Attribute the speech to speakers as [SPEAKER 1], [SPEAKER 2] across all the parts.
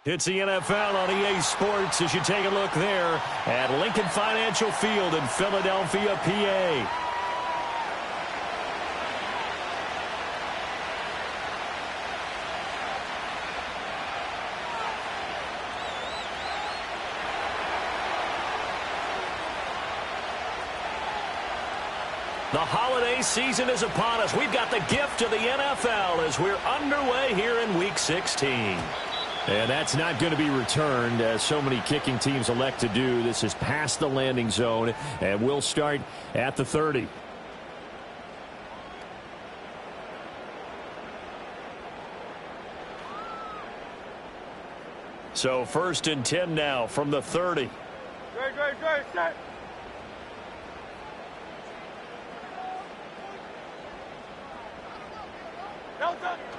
[SPEAKER 1] It's the NFL on EA Sports as you take a look there at Lincoln Financial Field in Philadelphia, PA. The holiday season is upon us. We've got the gift of the NFL as we're underway here in Week 16.
[SPEAKER 2] And that's not going to be returned, as so many kicking teams elect to do. This is past the landing zone, and we'll start at the 30.
[SPEAKER 1] So 1st and 10 now from the 30.
[SPEAKER 3] Great, set.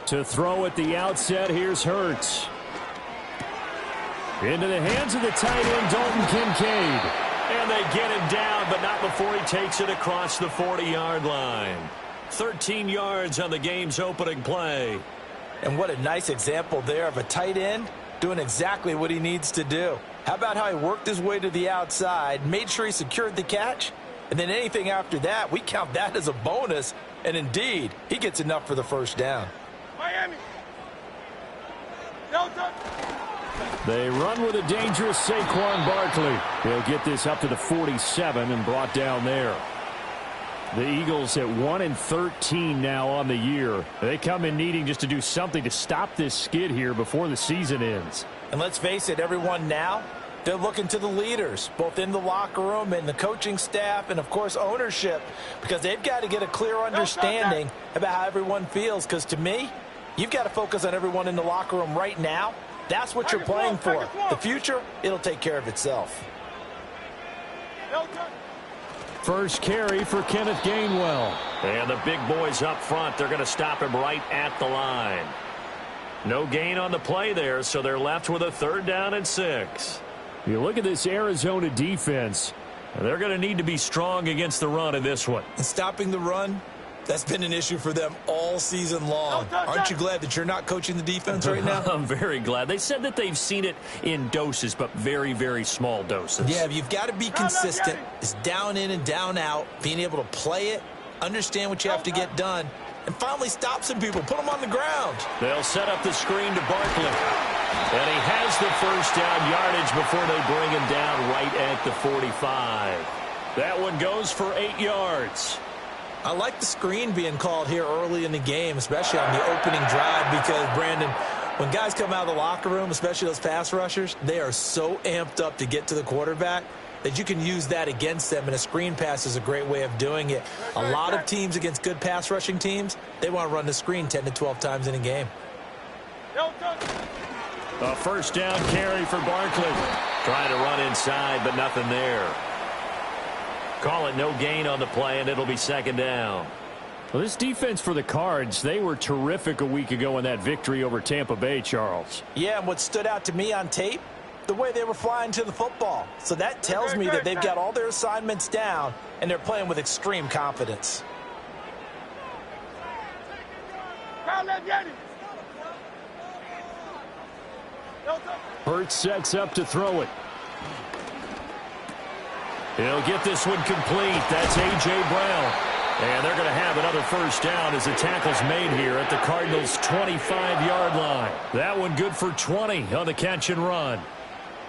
[SPEAKER 2] To throw at the outset, here's Hurts. Into the hands of the tight end, Dalton Kincaid.
[SPEAKER 1] And they get him down, but not before he takes it across the 40-yard line. 13 yards on the game's opening play.
[SPEAKER 4] And what a nice example there of a tight end doing exactly what he needs to do. How about how he worked his way to the outside, made sure he secured the catch, and then anything after that, we count that as a bonus. And indeed, he gets enough for the first down.
[SPEAKER 3] Miami.
[SPEAKER 2] They run with a dangerous Saquon Barkley. He'll get this up to the 47 and brought down there. The Eagles at 1-13 now on the year. They come in needing just to do something to stop this skid here before the season ends.
[SPEAKER 4] And let's face it, everyone now, they're looking to the leaders, both in the locker room and the coaching staff and, of course, ownership, because they've got to get a clear understanding about how everyone feels. Because to me, you've got to focus on everyone in the locker room right now. That's what you're playing for. The future, it'll take care of itself.
[SPEAKER 2] First carry for Kenneth Gainwell.
[SPEAKER 1] And the big boys up front, they're going to stop him right at the line. No gain on the play there, so they're left with a 3rd down and 6.
[SPEAKER 2] You look at this Arizona defense.
[SPEAKER 1] They're going to need to be strong against the run in this one.
[SPEAKER 4] And stopping the run, that's been an issue for them all season long. Aren't you glad that you're not coaching the defense right now?
[SPEAKER 1] I'm very glad. They said that they've seen it in doses, but very, very small doses.
[SPEAKER 4] Yeah, you've got to be consistent. It's down in and down out, being able to play it, understand what you have to get done, and finally stop some people, put them on the ground.
[SPEAKER 1] They'll set up the screen to Barkley. And he has the first down yardage before they bring him down right at the 45. That one goes for 8 yards.
[SPEAKER 4] I like the screen being called here early in the game, especially on the opening drive, because, Brandon, when guys come out of the locker room, especially those pass rushers, they are so amped up to get to the quarterback that you can use that against them, and a screen pass is a great way of doing it. A lot of teams against good pass rushing teams, they want to run the screen 10 to 12 times in a game.
[SPEAKER 1] A first down carry for Barkley. Trying to run inside, but nothing there. Call it no gain on the play, and it'll be 2nd down.
[SPEAKER 2] Well, this defense for the Cards, they were terrific a week ago in that victory over Tampa Bay, Charles.
[SPEAKER 4] Yeah, and what stood out to me on tape, the way they were flying to the football. So that tells me that they've got all their assignments down, and they're playing with extreme confidence.
[SPEAKER 2] Hurts sets up to throw it.
[SPEAKER 1] He'll get this one complete. That's A.J. Brown. And they're going to have another first down as the tackle's made here at the Cardinals' 25-yard line. That one good for 20 on the catch and run.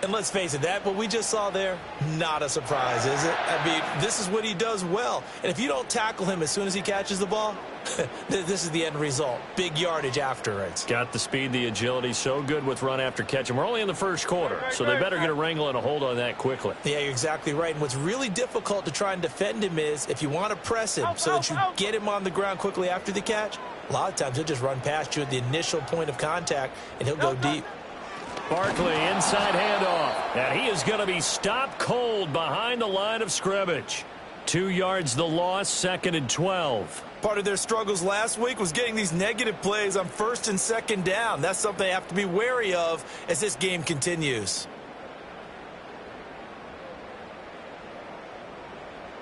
[SPEAKER 4] And let's face it, that what we just saw there, not a surprise, is it? I mean, this is what he does well. And if you don't tackle him as soon as he catches the ball, this is the end result. Big yardage after it.
[SPEAKER 1] Got the speed, the agility, so good with run after catch. And we're only in the first quarter, so they better get a wrangle and a hold on that quickly.
[SPEAKER 4] Yeah, you're exactly right. And what's really difficult to try and defend him is if you want to press him so that you get him on the ground quickly after the catch, a lot of times he'll just run past you at the initial point of contact, and he'll go deep.
[SPEAKER 1] Barkley, inside handoff. And he is going to be stopped cold behind the line of scrimmage. 2 yards the loss, 2nd and 12.
[SPEAKER 4] Part of their struggles last week was getting these negative plays on 1st and 2nd down. That's something they have to be wary of as this game continues.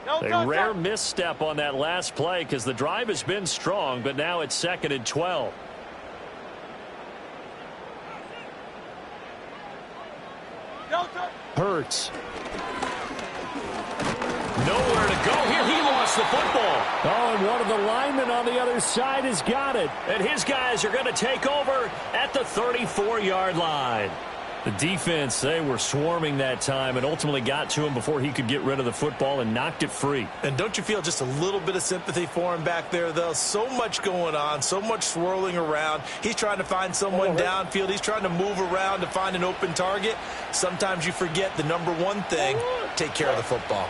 [SPEAKER 1] A rare misstep on that last play because the drive has been strong, but now it's 2nd and 12.
[SPEAKER 2] Hurts.
[SPEAKER 1] Nowhere to go here. He lost the football.
[SPEAKER 2] Oh, and one of the linemen on the other side has got it.
[SPEAKER 1] And his guys are going to take over at the 34-yard line. The defense, they were swarming that time and ultimately got to him before he could get rid of the football and knocked it free.
[SPEAKER 4] And don't you feel just a little bit of sympathy for him back there, though? So much going on, so much swirling around. He's trying to find someone downfield. He's trying to move around to find an open target. Sometimes you forget the number one thing, take care of the football.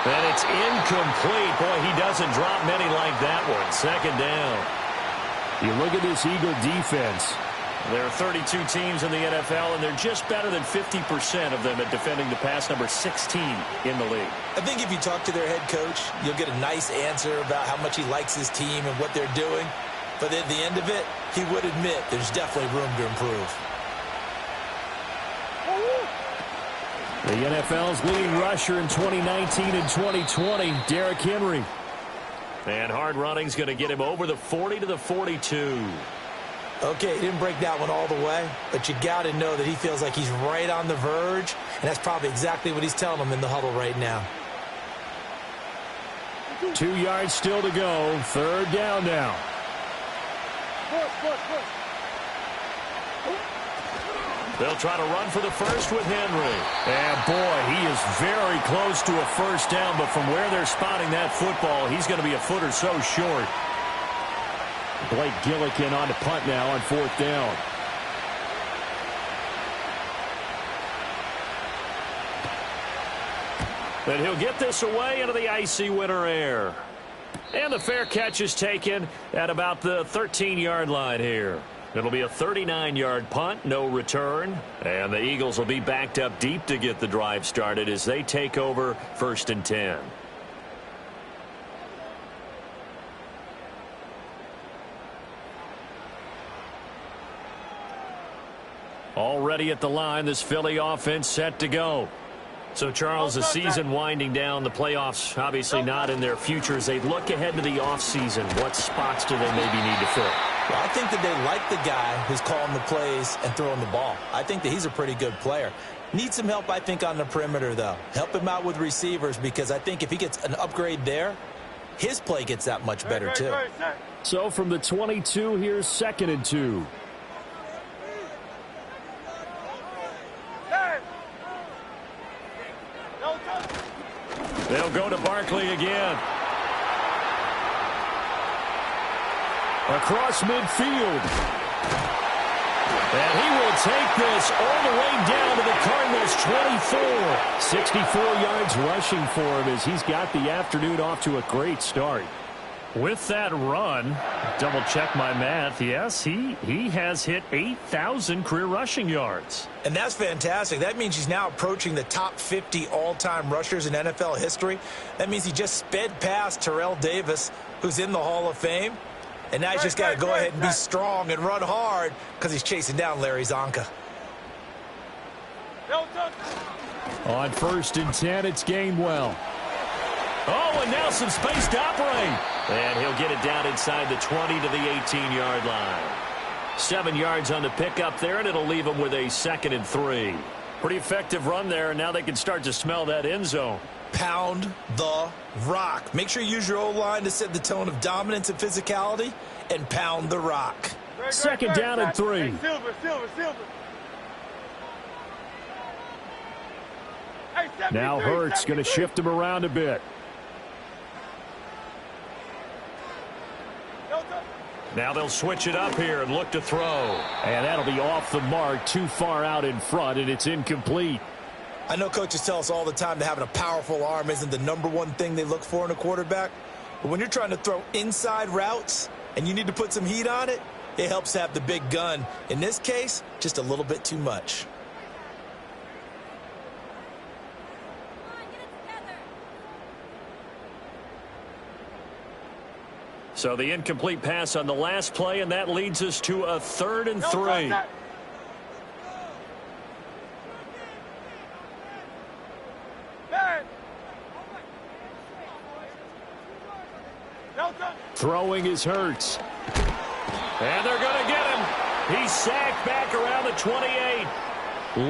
[SPEAKER 1] And it's incomplete. Boy, he doesn't drop many like that one. Second down.
[SPEAKER 2] You look at this Eagle defense.
[SPEAKER 1] There are 32 teams in the NFL, and they're just better than 50% of them at defending the pass, number 16 in the league.
[SPEAKER 4] I think if you talk to their head coach, you'll get a nice answer about how much he likes his team and what they're doing. But at the end of it, he would admit there's definitely room to improve.
[SPEAKER 2] The NFL's leading rusher in 2019 and 2020, Derrick Henry.
[SPEAKER 1] And hard running's going to get him over the 40 to the 42.
[SPEAKER 4] Okay, he didn't break that one all the way, but you got to know that he feels like he's right on the verge, and that's probably exactly what he's telling them in the huddle right now.
[SPEAKER 2] 2 yards still to go. Third down now.
[SPEAKER 1] They'll try to run for the first with Henry. And, boy, he is very close to a first down, but from where they're spotting that football, he's going to be a foot or so short.
[SPEAKER 2] Blake Gillikin on to punt now on fourth down.
[SPEAKER 1] But he'll get this away into the icy winter air. And the fair catch is taken at about the 13-yard line here. It'll be a 39-yard punt, no return. And the Eagles will be backed up deep to get the drive started as they take over 1st and 10. Already at the line, this Philly offense set to go. So, Charles, the season winding down, the playoffs obviously not in their future. As they look ahead to the offseason, what spots do they maybe need to fill?
[SPEAKER 4] Well, I think that they like the guy who's calling the plays and throwing the ball. I think that he's a pretty good player. Needs some help, I think, on the perimeter, though. Help him out with receivers, because I think if he gets an upgrade there, his play gets that much better, too.
[SPEAKER 2] So from the 22, here's 2nd and 2.
[SPEAKER 1] They'll go to Barkley again.
[SPEAKER 2] Across midfield.
[SPEAKER 1] And he will take this all the way down to the Cardinals' 24.
[SPEAKER 2] 64 yards rushing for him as he's got the afternoon off to a great start.
[SPEAKER 1] With that run, double check my math, yes, he has hit 8,000 career rushing yards.
[SPEAKER 4] And that's fantastic. That means he's now approaching the top 50 all-time rushers in NFL history. That means he just sped past Terrell Davis, who's in the Hall of Fame. And now he's just got to go ahead and be strong and run hard because he's chasing down Larry Zonka.
[SPEAKER 2] On 1st and 10, it's Gainwell.
[SPEAKER 1] Oh, and now some space to operate. And he'll get it down inside the 20 to the 18-yard line. 7 yards on the pickup there, and it'll leave him with a 2nd and 3. Pretty effective run there, and now they can start to smell that end zone.
[SPEAKER 4] Pound the rock. Make sure you use your O-line to set the tone of dominance and physicality, and pound the rock.
[SPEAKER 2] 2nd down and 3.
[SPEAKER 3] Silver.
[SPEAKER 2] Now Hurts going to shift him around a bit.
[SPEAKER 1] Now they'll switch it up here and look to throw.
[SPEAKER 2] And that'll be off the mark, too far out in front, and it's incomplete.
[SPEAKER 4] I know coaches tell us all the time that having a powerful arm isn't the number one thing they look for in a quarterback. But when you're trying to throw inside routes and you need to put some heat on it, it helps to have the big gun. In this case, just a little bit too much.
[SPEAKER 1] So the incomplete pass on the last play, and that leads us to a 3rd and 3.
[SPEAKER 2] Throwing is Hurts.
[SPEAKER 1] And they're going to get him. He's sacked back around the 28.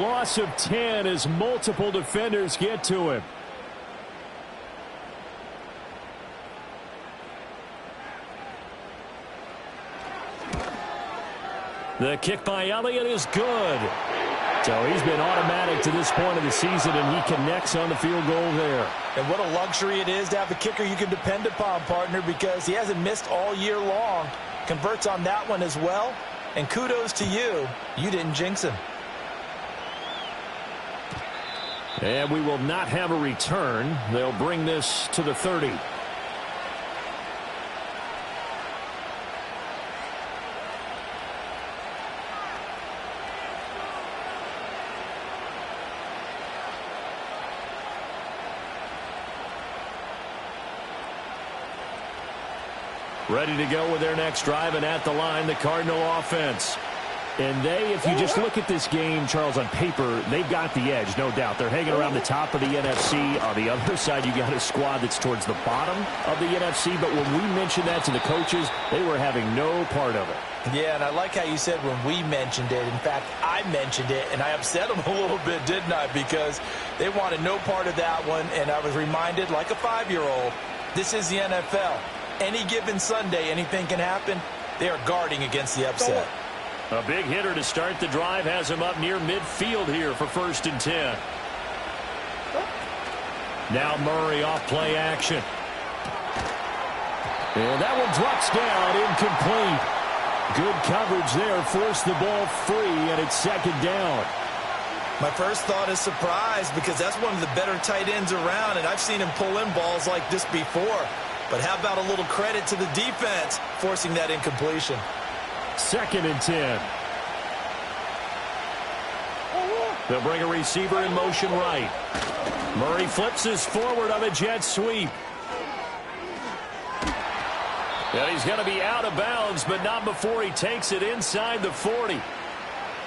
[SPEAKER 2] Loss of 10 as multiple defenders get to him.
[SPEAKER 1] The kick by Elliott is good.
[SPEAKER 2] So he's been automatic to this point of the season, and he connects on the field goal there.
[SPEAKER 4] And what a luxury it is to have a kicker you can depend upon, partner, because he hasn't missed all year long. Converts on that one as well. And kudos to you. You didn't jinx him.
[SPEAKER 2] And we will not have a return. They'll bring this to the 30.
[SPEAKER 1] Ready to go with their next drive, and at the line, the Cardinal offense.
[SPEAKER 2] And if you just look at this game, Charles, on paper, they've got the edge, no doubt. They're hanging around the top of the NFC. On the other side, you got a squad that's towards the bottom of the NFC. But when we mentioned that to the coaches, they were having no part of it.
[SPEAKER 4] Yeah, and I like how you said when we mentioned it. In fact, I mentioned it, and I upset them a little bit, didn't I? Because they wanted no part of that one, and I was reminded, like a 5-year-old, this is the NFL. Any given Sunday, anything can happen. They are guarding against the upset.
[SPEAKER 1] A big hitter to start the drive has him up near midfield here for 1st and 10. Now Murray off play action.
[SPEAKER 2] And that one drops down, incomplete. Good coverage there, forced the ball free, and it's 2nd down.
[SPEAKER 4] My first thought is surprise, because that's one of the better tight ends around, and I've seen him pull in balls like this before. But how about a little credit to the defense forcing that incompletion?
[SPEAKER 2] 2nd and 10.
[SPEAKER 1] They'll bring a receiver in motion right. Murray flips his forward on a jet sweep. And he's going to be out of bounds, but not before he takes it inside the 40.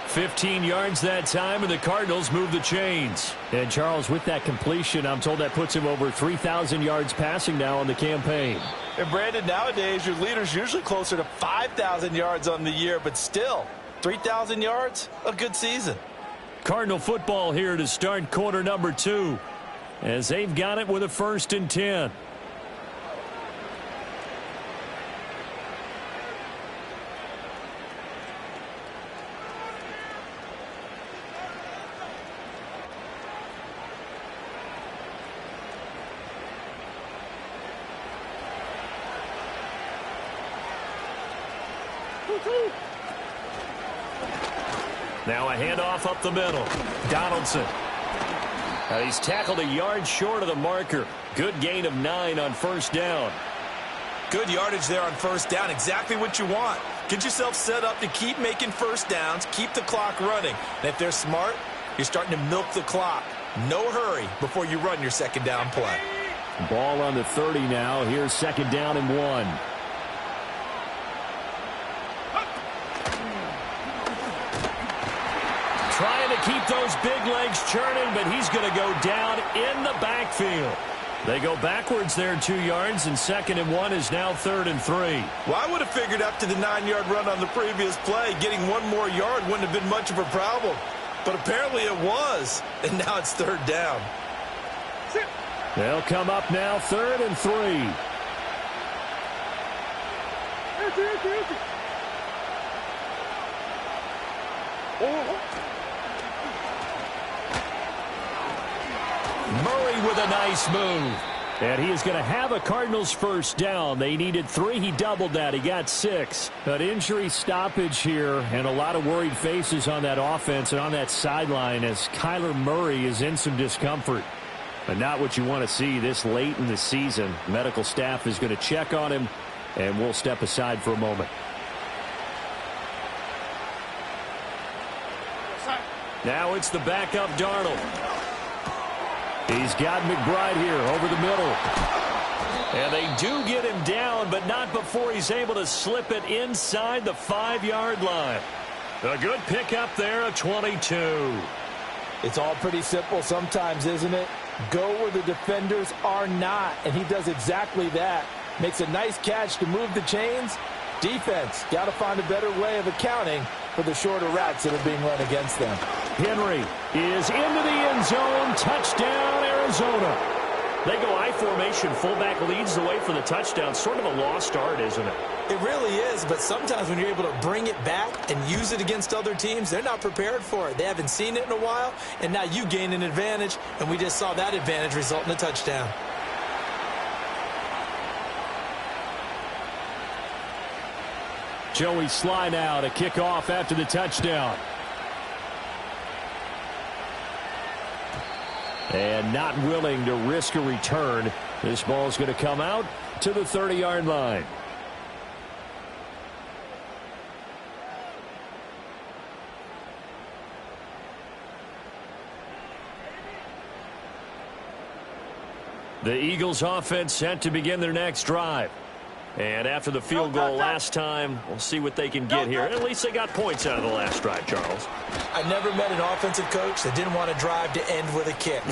[SPEAKER 1] 15 yards that time, and the Cardinals move the chains.
[SPEAKER 2] And, Charles, with that completion, I'm told that puts him over 3,000 yards passing now on the campaign.
[SPEAKER 4] And, Brandon, nowadays your leader's usually closer to 5,000 yards on the year, but still, 3,000 yards, a good season.
[SPEAKER 1] Cardinal football here to start quarter number 2, as they've got it with a 1st and 10. Now a handoff up the middle. Donaldson. He's tackled a yard short of the marker. Good gain of 9 on 1st down.
[SPEAKER 4] Good yardage there on 1st down. Exactly what you want. Get yourself set up to keep making 1st downs, keep the clock running. And if they're smart, you're starting to milk the clock. No hurry before you run your 2nd down play.
[SPEAKER 2] Ball on the 30 now. Here's 2nd down and 1.
[SPEAKER 1] Trying to keep those big legs churning, but he's going to go down in the backfield. They go backwards there 2 yards, and 2nd and 1 is now 3rd and 3.
[SPEAKER 4] Well, I would have figured up to the 9-yard run on the previous play. Getting 1 more yard wouldn't have been much of a problem. But apparently it was, and now it's 3rd down.
[SPEAKER 2] They'll come up now 3rd and 3.
[SPEAKER 1] Murray with a nice move.
[SPEAKER 2] And he is going to have a Cardinals 1st down. They needed 3. He doubled that. He got 6. An injury stoppage here, and a lot of worried faces on that offense and on that sideline as Kyler Murray is in some discomfort. But not what you want to see this late in the season. Medical staff is going to check on him, and we'll step aside for a moment.
[SPEAKER 1] Now it's the backup Darnold.
[SPEAKER 2] He's got McBride here over the middle.
[SPEAKER 1] And they do get him down, but not before he's able to slip it inside the 5-yard line. A good pickup there at 22.
[SPEAKER 4] It's all pretty simple sometimes, isn't it? Go where the defenders are not, and he does exactly that. Makes a nice catch to move the chains. Defense got to find a better way of accounting for the shorter routes that are being run against them.
[SPEAKER 2] Henry is into the end zone. Touchdown, Arizona.
[SPEAKER 1] They go I formation. Fullback leads the way for the touchdown. Sort of a lost art, isn't it?
[SPEAKER 4] It really is, but sometimes when you're able to bring it back and use it against other teams, they're not prepared for it. They haven't seen it in a while, and now you gain an advantage, and we just saw that advantage result in a touchdown.
[SPEAKER 2] Joey Sly now to kick off after the touchdown. And not willing to risk a return. This ball's going to come out to the 30-yard line. The Eagles offense set to begin their next drive. And after the field goal last time, we'll see what they can get here. At least they got points out of the last drive, Charles.
[SPEAKER 4] I never met an offensive coach that didn't want to drive to end with a kick.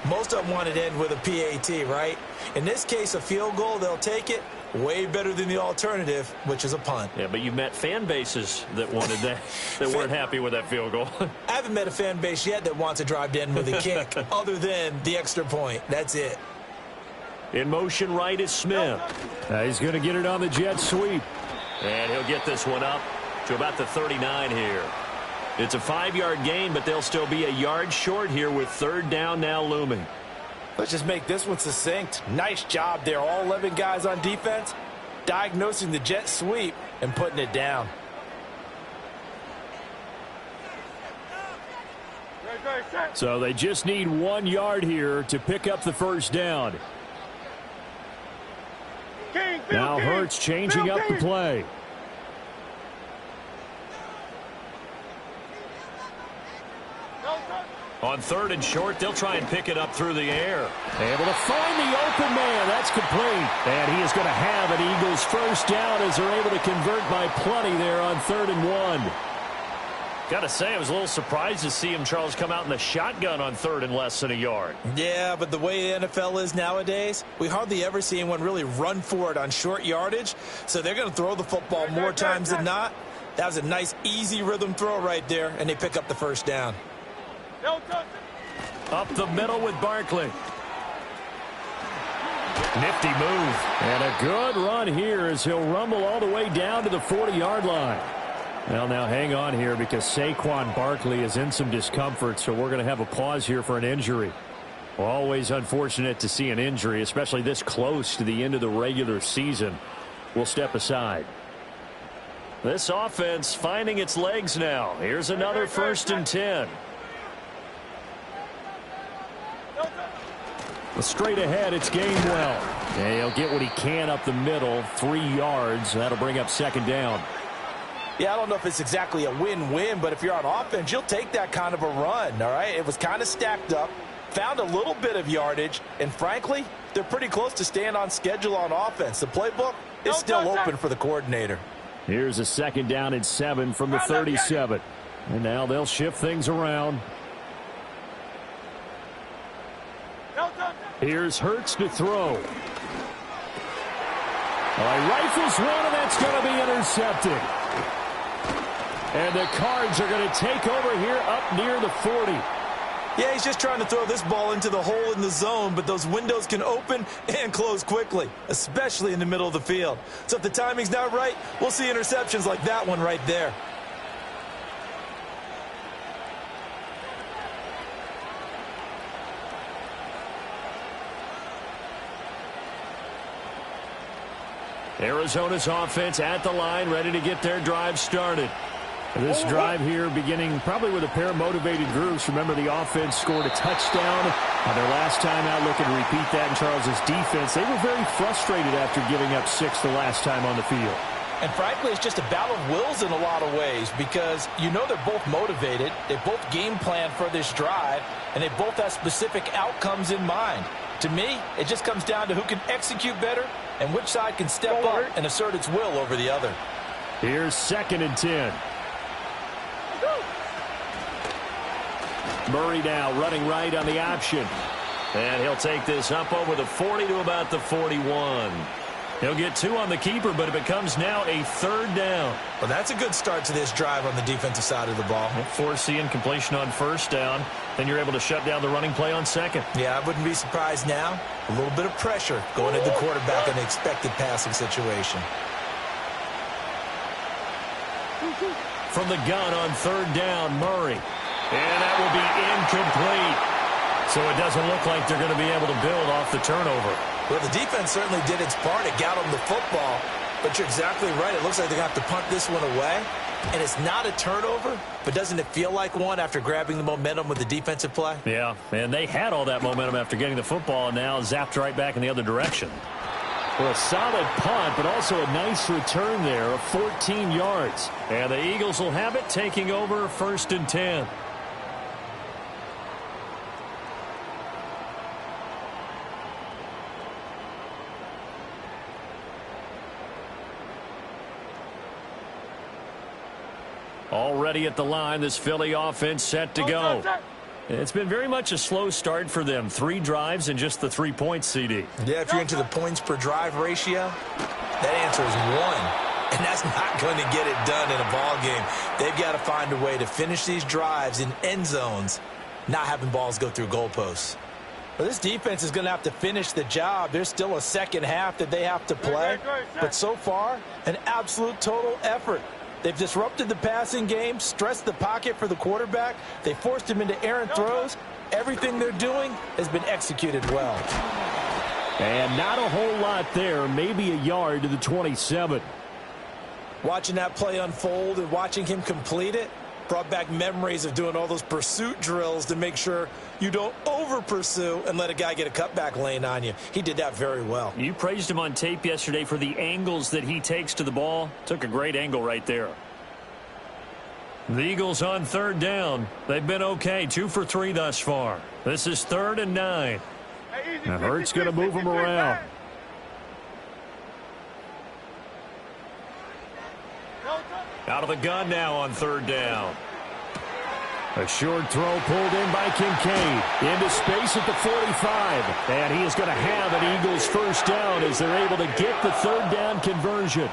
[SPEAKER 4] Most of them wanted to end with a PAT, right? In this case, a field goal, they'll take it. Way better than the alternative, which is a punt.
[SPEAKER 1] Yeah, but you've met fan bases that wanted that, that weren't happy with that field goal.
[SPEAKER 4] I haven't met a fan base yet that wants a drive to end with a kick, other than the extra point. That's it.
[SPEAKER 1] In motion right is Smith.
[SPEAKER 2] He's going to get it on the jet sweep.
[SPEAKER 1] And he'll get this one up to about the 39 here. It's a 5-yard gain, but they'll still be a yard short here with third down now looming.
[SPEAKER 5] Let's just make this one succinct. Nice job there, all 11 guys on defense, diagnosing the jet sweep and putting it down.
[SPEAKER 2] So they just need 1 yard here to pick up the first down. Now Hurts changing up the play.
[SPEAKER 1] On third and short, they'll try and pick it up through the air.
[SPEAKER 2] Able to find the open man. That's complete. And he is going to have an Eagles first down as they're able to convert by plenty there on 3rd and 1.
[SPEAKER 1] Got to say, I was a little surprised to see him, Charles, come out in the shotgun on third and less than a yard.
[SPEAKER 4] Yeah, but the way the NFL is nowadays, we hardly ever see anyone really run for it on short yardage. So they're going to throw the football more times than not. That was a nice, easy rhythm throw right there, and they pick up the first down.
[SPEAKER 1] Up the middle with Barkley. Nifty move.
[SPEAKER 2] And a good run here as he'll rumble all the way down to the 40-yard line. Well, now hang on here because Saquon Barkley is in some discomfort, so we're going to have a pause here for an injury. Always unfortunate to see an injury, especially this close to the end of the regular season. We'll step aside.
[SPEAKER 1] This offense finding its legs now. Here's another 1st and 10.
[SPEAKER 2] Straight ahead, it's Gainwell. And he'll get what he can up the middle, 3 yards. That'll bring up 2nd down.
[SPEAKER 5] Yeah, I don't know if it's exactly a win-win, but if you're on offense, you'll take that kind of a run, all right? It was kind of stacked up, found a little bit of yardage, and frankly, they're pretty close to staying on schedule on offense. The playbook is still open for the coordinator.
[SPEAKER 2] Here's a 2nd down and 7 from the 37. And now they'll shift things around. Here's Hurts to throw. He rifles one, and that's going to be intercepted. And the Cards are going to take over here up near the 40.
[SPEAKER 4] Yeah, he's just trying to throw this ball into the hole in the zone, but those windows can open and close quickly, especially in the middle of the field. So if the timing's not right, we'll see interceptions like that one right there.
[SPEAKER 2] Arizona's offense at the line, ready to get their drive started. This drive here beginning probably with a pair of motivated groups. Remember, the offense scored a touchdown on their last time out, looking to repeat that in Charles's defense. They were very frustrated after giving up 6 the last time on the field.
[SPEAKER 5] And frankly, it's just a battle of wills in a lot of ways because you know they're both motivated, they both game plan for this drive, and they both have specific outcomes in mind. To me, it just comes down to who can execute better and which side can step up and assert its will over the other.
[SPEAKER 2] Here's 2nd and 10. Murray now running right on the option.
[SPEAKER 1] And he'll take this up over the 40 to about the 41. He'll get 2 on the keeper, but it becomes now a 3rd down.
[SPEAKER 4] Well, that's a good start to this drive on the defensive side of the ball.
[SPEAKER 1] Force the incompletion on 1st down. Then you're able to shut down the running play on 2nd.
[SPEAKER 4] Yeah, I wouldn't be surprised now. A little bit of pressure going at the quarterback in an expected passing situation.
[SPEAKER 1] From the gun on 3rd down, Murray. And that will be incomplete. So it doesn't look like they're going to be able to build off the turnover.
[SPEAKER 4] Well, the defense certainly did its part. It got them the football. But you're exactly right. It looks like they're going to have to punt this one away. And it's not a turnover, but doesn't it feel like one after grabbing the momentum with the defensive play?
[SPEAKER 1] Yeah, and they had all that momentum after getting the football and now zapped right back in the other direction. Well, a solid punt, but also a nice return there of 14 yards. And the Eagles will have it, taking over 1st and 10. Already at the line, this Philly offense set to go. It's been very much a slow start for them. 3 drives and just the 3 points, CD.
[SPEAKER 4] Yeah, if you're into the points per drive ratio, that answer is 1. And that's not going to get it done in a ball game. They've got to find a way to finish these drives in end zones, not having balls go through goalposts.
[SPEAKER 5] Well, this defense is going to have to finish the job. There's still a second half that they have to play. But so far, an absolute total effort. They've disrupted the passing game, stressed the pocket for the quarterback. They forced him into errant throws. Everything they're doing has been executed well.
[SPEAKER 2] And not a whole lot there, maybe a yard to the 27.
[SPEAKER 4] Watching that play unfold and watching him complete it brought back memories of doing all those pursuit drills to make sure you don't over-pursue and let a guy get a cutback lane on you. He did that very well.
[SPEAKER 1] You praised him on tape yesterday for the angles that he takes to the ball. Took a great angle right there. The Eagles on 3rd down. They've been okay, 2 for 3 thus far. This is 3rd and 9.
[SPEAKER 2] Now Hurts going to move him around.
[SPEAKER 1] Out of the gun now on 3rd down.
[SPEAKER 2] A short throw pulled in by Kincaid. Into space at the 45. And he is going to have an Eagles 1st down as they're able to get the 3rd down conversion.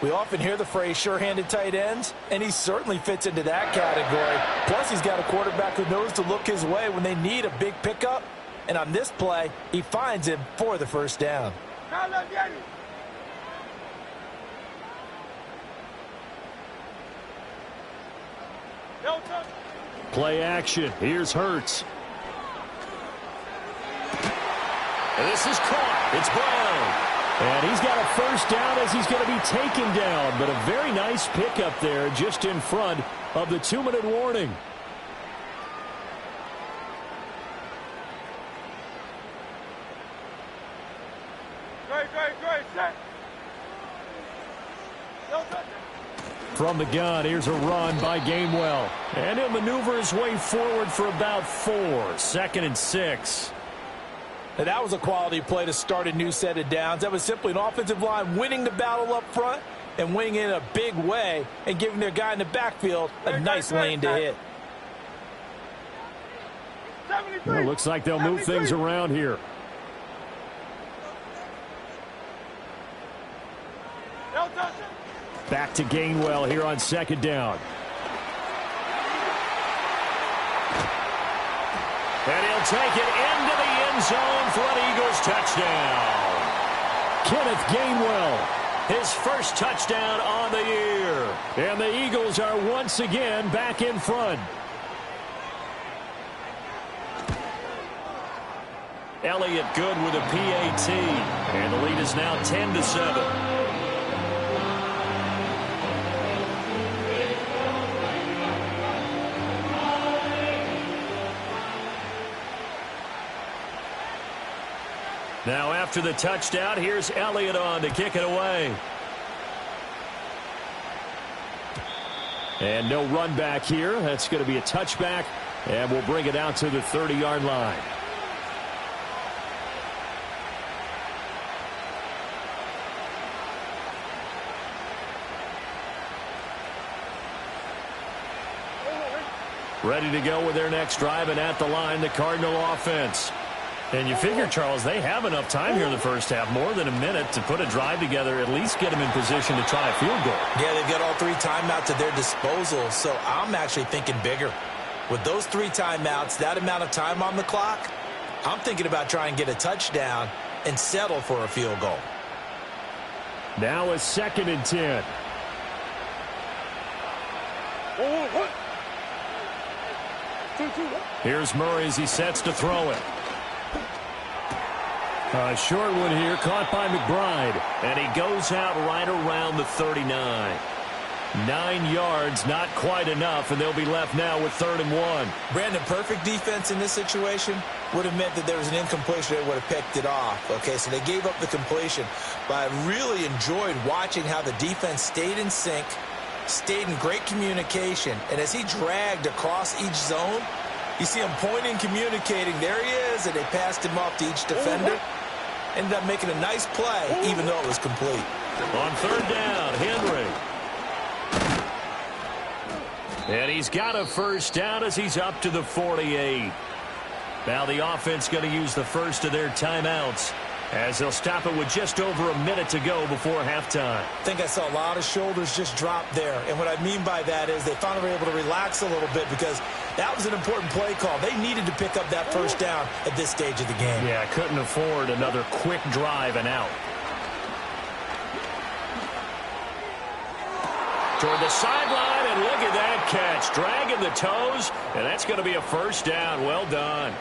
[SPEAKER 5] We often hear the phrase sure-handed tight ends, and he certainly fits into that category. Plus, he's got a quarterback who knows to look his way when they need a big pickup. And on this play, he finds him for the 1st down.
[SPEAKER 2] Play action. Here's Hurts.
[SPEAKER 1] And this is caught. It's Brown.
[SPEAKER 2] And he's got a 1st down as he's going to be taken down. But a very nice pickup there just in front of the 2-minute warning. From the gun, here's a run by Gainwell.
[SPEAKER 1] And he'll maneuver his way forward for about 4. 2nd and 6.
[SPEAKER 5] Now, that was a quality play to start a new set of downs. That was simply an offensive line winning the battle up front and winning in a big way and giving their guy in the backfield a nice lane to hit.
[SPEAKER 2] Well, looks like they'll move things around here. Back to Gainwell here on 2nd down.
[SPEAKER 1] And he'll take it into the end zone for an Eagles touchdown.
[SPEAKER 2] Kenneth Gainwell.
[SPEAKER 1] His 1st touchdown on the year.
[SPEAKER 2] And the Eagles are once again back in front.
[SPEAKER 1] Elliott good with a PAT. And the lead is now 10-7. Now after the touchdown, here's Elliott on to kick it away.
[SPEAKER 2] And no run back here. That's going to be a touchback. And we'll bring it out to the 30-yard line. Ready to go with their next drive, and at the line, the Cardinal offense. And you figure, Charles, they have enough time here in the first half, more than a minute, to put a drive together, at least get them in position to try a field goal.
[SPEAKER 4] Yeah, they've got all 3 timeouts at their disposal, so I'm actually thinking bigger. With those 3 timeouts, that amount of time on the clock, I'm thinking about trying to get a touchdown and settle for a field goal.
[SPEAKER 2] Now a 2nd and 10. Here's Murray as he sets to throw it. A short one here, caught by McBride.
[SPEAKER 1] And he goes out right around the 39.
[SPEAKER 2] 9 yards, not quite enough, and they'll be left now with 3rd and 1.
[SPEAKER 4] Brandon, perfect defense in this situation would have meant that there was an incompletion that would have picked it off. Okay, so they gave up the completion. But I really enjoyed watching how the defense stayed in sync, stayed in great communication, and as he dragged across each zone, you see him pointing, communicating. There he is, and they passed him off to each defender. Ended up making a nice play, even though it was complete.
[SPEAKER 1] On 3rd down, Henry. And he's got a first down as he's up to the 48. Now the offense going to use the first of their timeouts as they'll stop it with just over a minute to go before halftime.
[SPEAKER 4] I think I saw a lot of shoulders just drop there. And what I mean by that is they finally were able to relax a little bit because that was an important play call. They needed to pick up that first down at this stage of the game.
[SPEAKER 2] Yeah, couldn't afford another quick drive and out.
[SPEAKER 1] Toward the sideline, and look at that catch. Dragging the toes, and that's going to be a first down. Well done.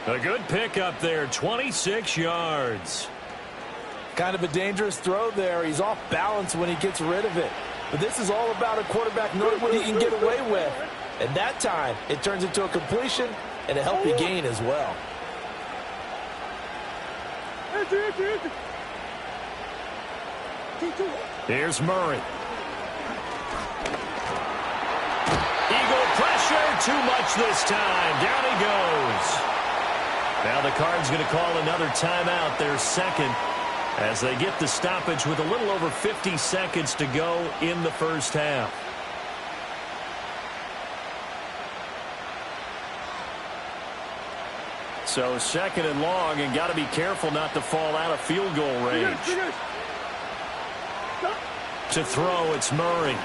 [SPEAKER 1] A good pickup there, 26 yards.
[SPEAKER 5] Kind of a dangerous throw there. He's off balance when he gets rid of it. But this is all about a quarterback knowing what he can get away with. And that time, it turns into a completion and a healthy gain as well.
[SPEAKER 2] Here's Murray.
[SPEAKER 1] Eagle pressure, too much this time. Down he goes. Now the Cards going to call another timeout, their 2nd, as they get the stoppage with a little over 50 seconds to go in the first half.
[SPEAKER 2] So 2nd and long, and got to be careful not to fall out of field goal range.
[SPEAKER 1] To throw, it's Murray.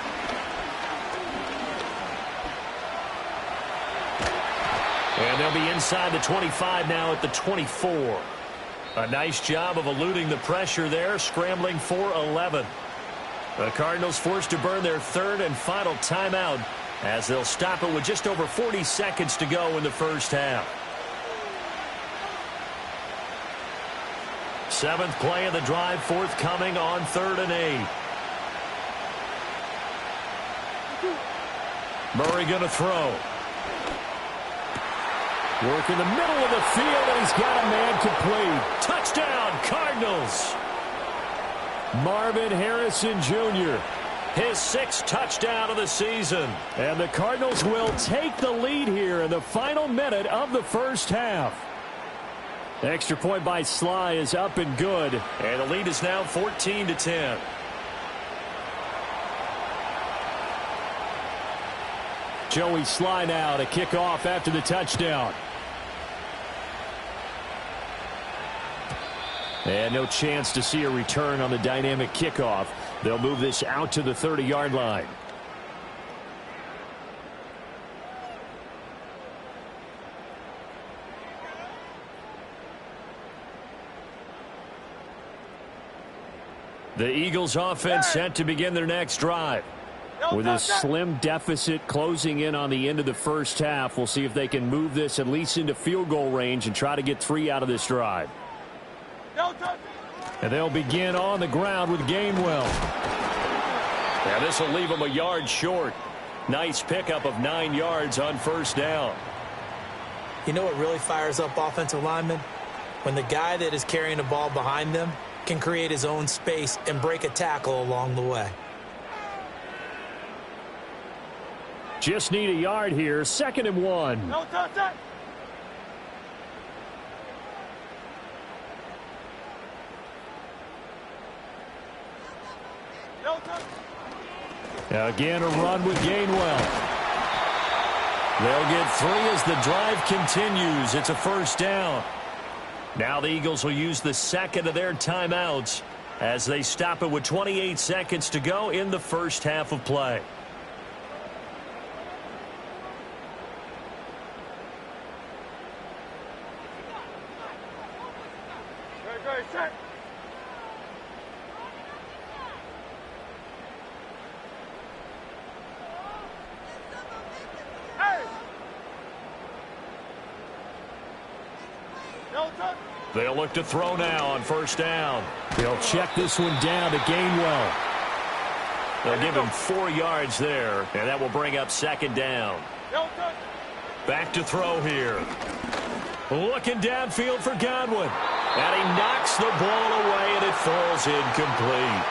[SPEAKER 1] And they'll be inside the 25 now at the 24. A nice job of eluding the pressure there, scrambling for 11. The Cardinals forced to burn their 3rd and final timeout as they'll stop it with just over 40 seconds to go in the first half. 7th play of the drive forthcoming on 3rd and 8. Murray going to throw.
[SPEAKER 2] Work in the middle of the field, and he's got a man complete.
[SPEAKER 1] Touchdown, Cardinals.
[SPEAKER 2] Marvin Harrison Jr.
[SPEAKER 1] His 6th touchdown of the season.
[SPEAKER 2] And the Cardinals will take the lead here in the final minute of the first half. Extra point by Sly is up and good.
[SPEAKER 1] And the lead is now 14-10.
[SPEAKER 2] Joey Sly now to kick off after the touchdown. And no chance to see a return on the dynamic kickoff. They'll move this out to the 30-yard line. The Eagles offense set to begin their next drive. With a slim deficit closing in on the end of the first half, we'll see if they can move this at least into field goal range and try to get 3 out of this drive. And they'll begin on the ground with Gainwell.
[SPEAKER 1] Now this will leave them a yard short. Nice pickup of 9 yards on first down.
[SPEAKER 4] You know what really fires up offensive linemen? When the guy that is carrying the ball behind them can create his own space and break a tackle along the way.
[SPEAKER 2] Just need a yard here. 2nd and 1.
[SPEAKER 3] No touch that. No touch.
[SPEAKER 2] Again, a run with Gainwell.
[SPEAKER 1] They'll get 3 as the drive continues. It's a first down. Now the Eagles will use the second of their timeouts as they stop it with 28 seconds to go in the first half of play.
[SPEAKER 3] Ready, set. Hey! No touch.
[SPEAKER 1] They'll look to throw now on first down. They'll check this one down to Gainwell. They'll give him 4 yards there, and that will bring up second down.
[SPEAKER 3] No touch.
[SPEAKER 1] Back to throw here. Looking downfield for Godwin. And he knocks the ball away, and it falls incomplete.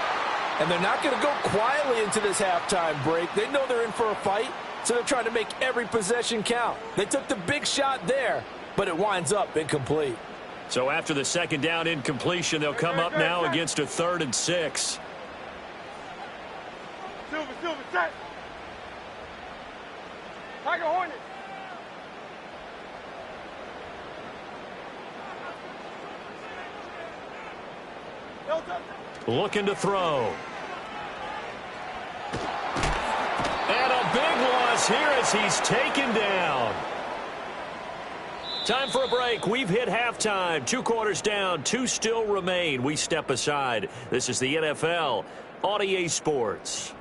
[SPEAKER 5] And they're not going to go quietly into this halftime break. They know they're in for a fight, so they're trying to make every possession count. They took the big shot there, but it winds up incomplete.
[SPEAKER 1] So after the second down incompletion, they'll come up now against a 3rd and 6.
[SPEAKER 3] Silver, set. Tiger Hornet. No touch.
[SPEAKER 1] Looking to throw. And a big loss here as he's taken down. Time for a break. We've hit halftime. 2 quarters down. 2 still remain. We step aside. This is the NFL on EA Sports.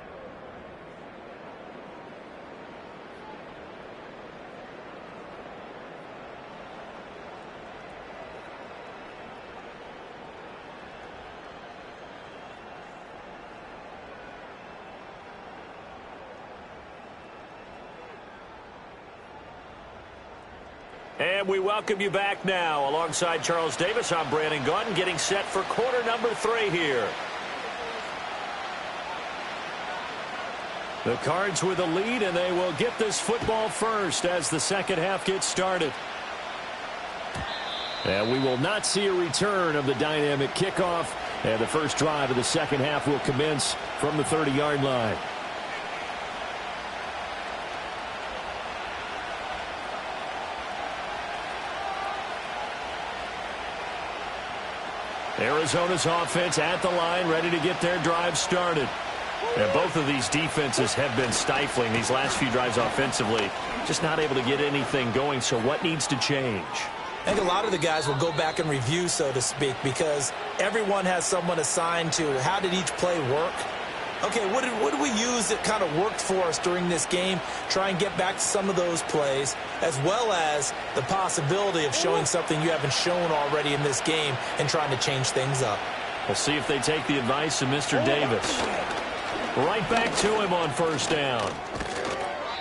[SPEAKER 1] And we welcome you back now. Alongside Charles Davis, I'm Brandon Gaudin, getting set for quarter number 3 here. The Cards with a lead, and they will get this football first as the second half gets started. And we will not see a return of the dynamic kickoff. And the first drive of the second half will commence from the 30-yard line. Arizona's offense at the line, ready to get their drive started. And both of these defenses have been stifling these last few drives offensively. Just not able to get anything going, so what needs to change?
[SPEAKER 4] I think a lot of the guys will go back and review, so to speak, because everyone has someone assigned to how did each play work. Okay, what did we use that kind of worked for us during this game? Try and get back to some of those plays, as well as the possibility of showing something you haven't shown already in this game and trying to change things up.
[SPEAKER 1] We'll see if they take the advice of Mr. Davis. Right back to him on first down.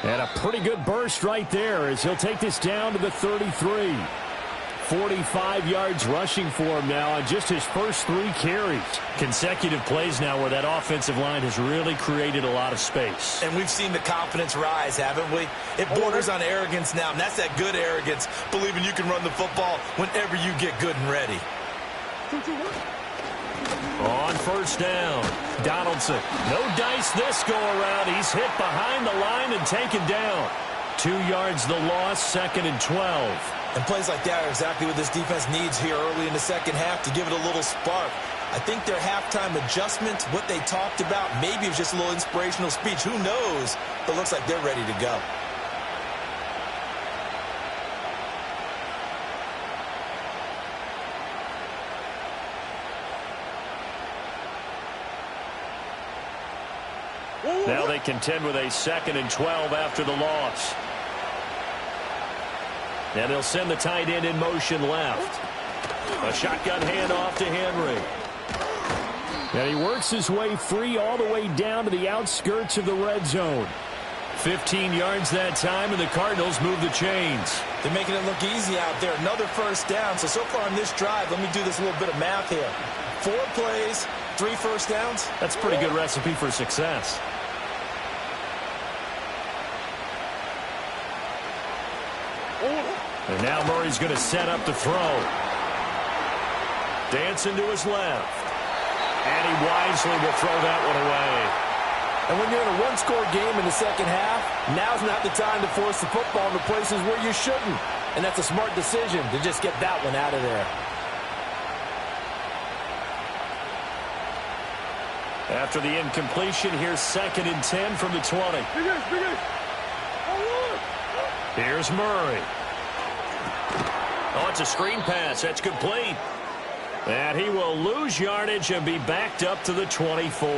[SPEAKER 1] And a pretty good burst right there as he'll take this down to the 33. 45 yards rushing for him now on just his first 3 carries. Consecutive plays now where that offensive line has really created a lot of space.
[SPEAKER 4] And we've seen the confidence rise, haven't we? It borders on arrogance now, and that's that good arrogance, believing you can run the football whenever you get good and ready.
[SPEAKER 1] On first down, Donaldson. No dice this go-around. He's hit behind the line and taken down. 2 yards the loss, 2nd and 12.
[SPEAKER 4] And plays like that are exactly what this defense needs here early in the second half to give it a little spark. I think their halftime adjustment, what they talked about, maybe it was just a little inspirational speech. Who knows? But it looks like they're ready to go.
[SPEAKER 1] Now they contend with a 2nd and 12 after the loss. And they'll send the tight end in motion left. A shotgun handoff to Henry. And he works his way free all the way down to the outskirts of the red zone. 15 yards that time, and the Cardinals move the chains.
[SPEAKER 4] They're making it look easy out there. Another first down. So far on this drive, let me do this little bit of math here. 4 plays, 3 first downs.
[SPEAKER 1] That's a pretty good recipe for success. And now Murray's going to set up to throw. Dancing to his left. And he wisely will throw that one away.
[SPEAKER 5] And when you're in a one-score game in the second half, now's not the time to force the football into places where you shouldn't. And that's a smart decision to just get that one out of there.
[SPEAKER 1] After the incompletion, here's 2nd and 10 from the 20. Here's Murray. Oh, it's a screen pass. That's complete. And he will lose yardage and be backed up to the 24.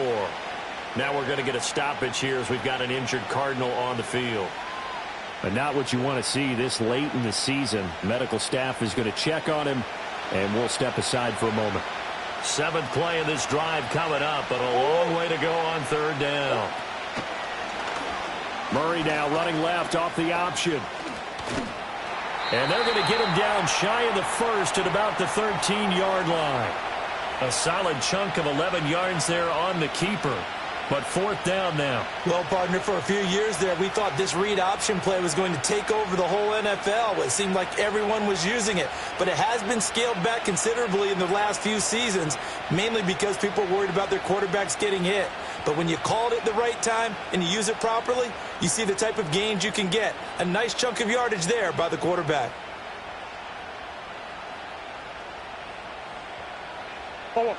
[SPEAKER 1] Now we're going to get a stoppage here as we've got an injured Cardinal on the field.
[SPEAKER 2] But not what you want to see this late in the season. Medical staff is going to check on him, and we'll step aside for a moment.
[SPEAKER 1] 7th play of this drive coming up, but a long way to go on 3rd down.
[SPEAKER 2] Murray now running left off the option.
[SPEAKER 1] And they're going to get him down shy of the 1st at about the 13-yard line. A solid chunk of 11 yards there on the keeper. But 4th down now.
[SPEAKER 4] Well, partner, for a few years there, we thought this read option play was going to take over the whole NFL. It seemed like everyone was using it. But it has been scaled back considerably in the last few seasons, mainly because people are worried about their quarterbacks getting hit. But when you call it at the right time and you use it properly, you see the type of gains you can get. A nice chunk of yardage there by the quarterback.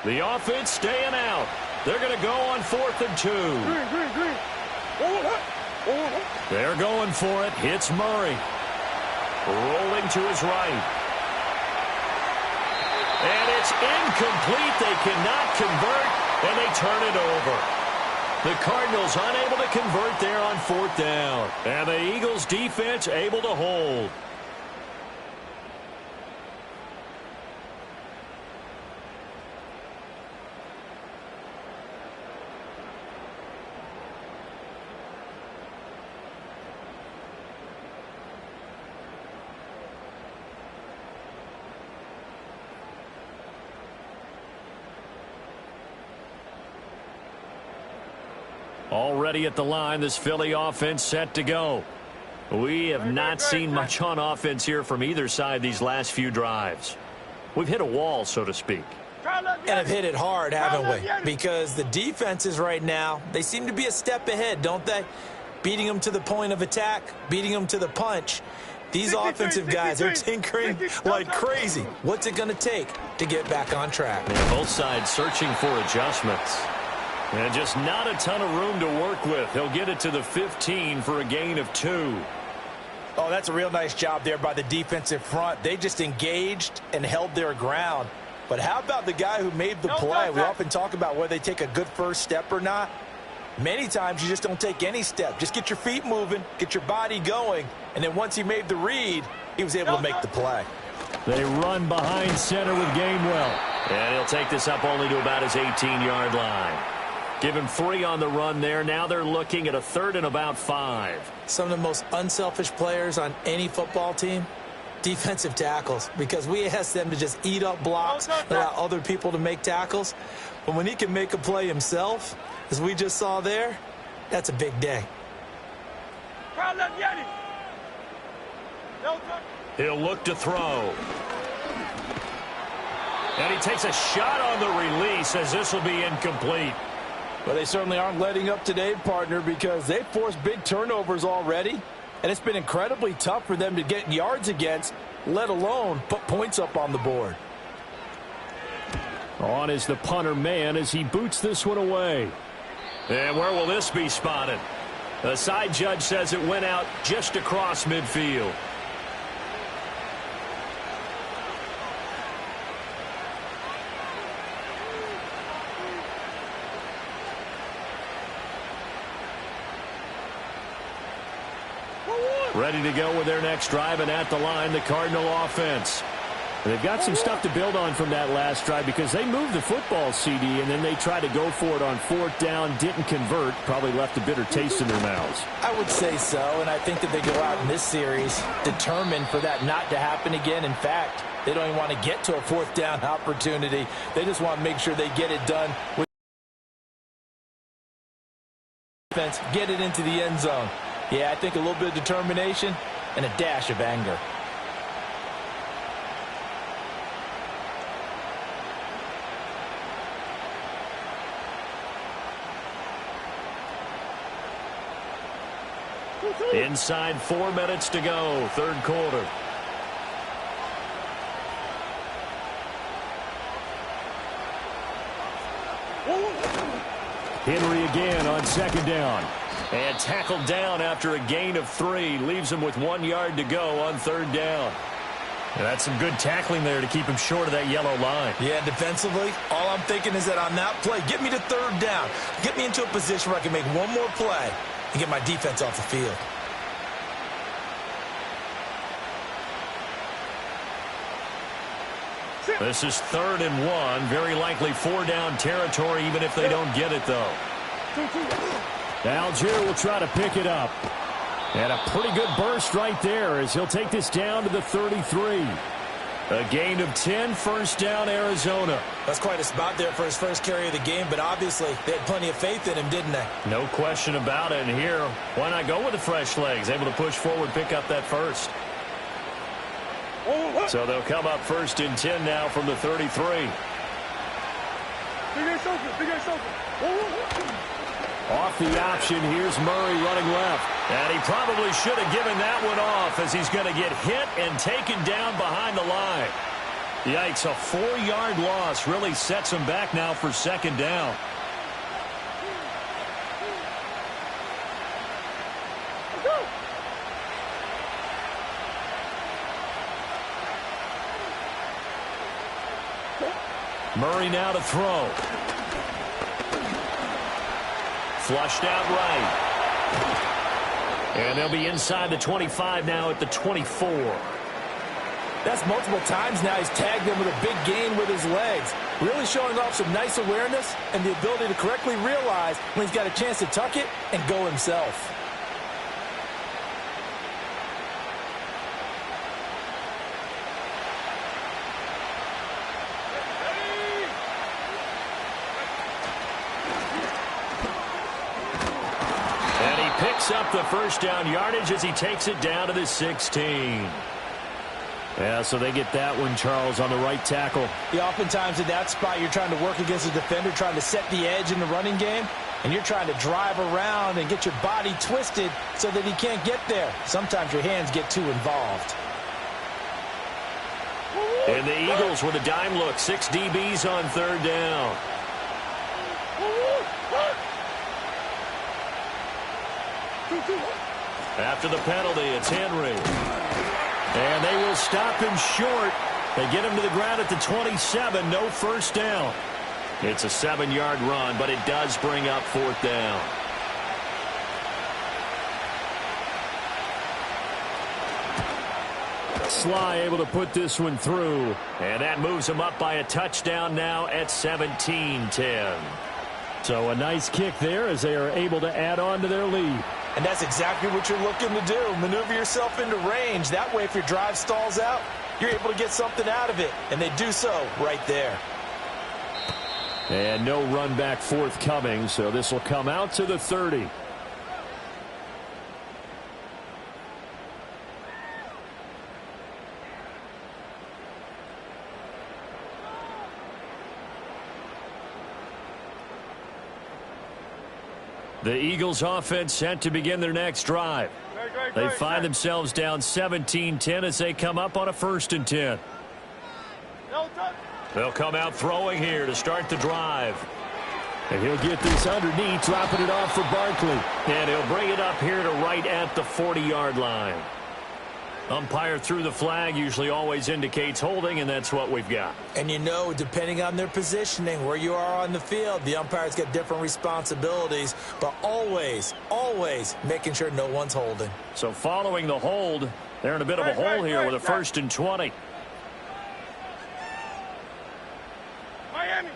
[SPEAKER 1] The offense staying out. They're going to go on 4th and 2. They're going for it. Hits Murray. Rolling to his right. And it's incomplete. They cannot convert, and they turn it over. The Cardinals unable to convert there on 4th down. And the Eagles defense able to hold. Already at the line, this Philly offense set to go. We have not seen much on offense here from either side these last few drives. We've hit a wall, so to speak.
[SPEAKER 4] And have hit it hard, haven't we? Because the defenses right now, they seem to be a step ahead, don't they? Beating them to the point of attack, beating them to the punch. These offensive guys are tinkering like crazy. What's it going to take to get back on track?
[SPEAKER 1] And both sides searching for adjustments. And just not a ton of room to work with. He'll get it to the 15 for a gain of 2.
[SPEAKER 5] Oh, that's a real nice job there by the defensive front. They just engaged and held their ground. But how about the guy who made the play? We often talk about whether they take a good first step or not. Many times you just don't take any step. Just get your feet moving, get your body going, and then once he made the read, he was able to make the play.
[SPEAKER 2] They run behind center with Gainwell.
[SPEAKER 1] And he'll take this up only to about his 18-yard line. Give him 3 on the run there. Now they're looking at a 3rd and about 5.
[SPEAKER 4] Some of the most unselfish players on any football team, defensive tackles, because we ask them to just eat up blocks, allow other people to make tackles. But when he can make a play himself, as we just saw there, that's a big day.
[SPEAKER 1] He'll look to throw. And he takes a shot on the release as this will be incomplete.
[SPEAKER 5] Well, they certainly aren't letting up today, partner, because they've forced big turnovers already, and it's been incredibly tough for them to get yards against, let alone put points up on the board.
[SPEAKER 2] On is the punter man as he boots this one away.
[SPEAKER 1] And where will this be spotted? The side judge says it went out just across midfield. Ready to go with their next drive, and at the line, the Cardinal offense.
[SPEAKER 2] They've got some stuff to build on from that last drive because they moved the football, CD, and then they tried to go for it on 4th down, didn't convert, probably left a bitter taste in their mouths.
[SPEAKER 5] I would say so, and I think that they go out in this series determined for that not to happen again. In fact, they don't even want to get to a 4th down opportunity. They just want to make sure they get it done with defense, get it into the end zone. Yeah, I think a little bit of determination and a dash of anger.
[SPEAKER 1] Inside 4 minutes to go, 3rd quarter.
[SPEAKER 2] Henry again on second down.
[SPEAKER 1] And tackled down after a gain of 3. Leaves him with 1 yard to go on third down. And that's some good tackling there to keep him short of that yellow line.
[SPEAKER 4] Yeah, defensively, all I'm thinking is that on that play, get me to third down. Get me into a position where I can make one more play and get my defense off the field.
[SPEAKER 1] This is 3rd and 1. Very likely 4 down territory, even if they don't get it, though.
[SPEAKER 2] Algier will try to pick it up. And a pretty good burst right there as he'll take this down to the 33.
[SPEAKER 1] A gain of 10, first down, Arizona.
[SPEAKER 4] That's quite a spot there for his first carry of the game, but obviously they had plenty of faith in him, didn't they?
[SPEAKER 1] No question about it. And here, why not go with the fresh legs? Able to push forward, pick up that first. So they'll come up 1st and 10 now from the 33.
[SPEAKER 2] Off the option, here's Murray running left.
[SPEAKER 1] And he probably should have given that one off as he's going to get hit and taken down behind the line. Yikes, a 4-yard loss really sets him back now for second down. Murray now to throw. Flushed out right. And they'll be inside the 25 now at the 24.
[SPEAKER 5] That's multiple times now he's tagged him with a big gain with his legs. Really showing off some nice awareness and the ability to correctly realize when he's got a chance to tuck it and go himself.
[SPEAKER 1] Picks up the first down yardage as he takes it down to the 16.
[SPEAKER 2] Yeah, so they get that one, Charles, on the right tackle.
[SPEAKER 5] Yeah, oftentimes in that spot, you're trying to work against a defender, trying to set the edge in the running game, and you're trying to drive around and get your body twisted so that he can't get there. Sometimes your hands get too involved.
[SPEAKER 1] And the Eagles with a dime look, 6 DBs on third down. After the penalty, it's Henry. And they will stop him short. They get him to the ground at the 27. No first down. It's a 7-yard run, but it does bring up 4th down.
[SPEAKER 2] Sly able to put this one through.
[SPEAKER 1] And that moves him up by a touchdown now at 17-10.
[SPEAKER 2] So a nice kick there as they are able to add on to their lead.
[SPEAKER 4] And that's exactly what you're looking to do. Maneuver yourself into range. That way, if your drive stalls out, you're able to get something out of it. And they do so right there.
[SPEAKER 2] And no run back forthcoming, so this will come out to the 30.
[SPEAKER 1] The Eagles offense set to begin their next drive. They find themselves down 17-10 as they come up on a 1st and 10. They'll come out throwing here to start the drive.
[SPEAKER 2] And he'll get this underneath, dropping it off for Barkley.
[SPEAKER 1] And he'll bring it up here to right at the 40-yard line. Umpire threw the flag, usually always indicates holding, and that's what we've got.
[SPEAKER 4] And you know, depending on their positioning, where you are on the field, the umpire's got different responsibilities, but always, always making sure no one's holding.
[SPEAKER 1] So following the hold, they're in a bit of a hole here with a 1st and 20.
[SPEAKER 3] Miami.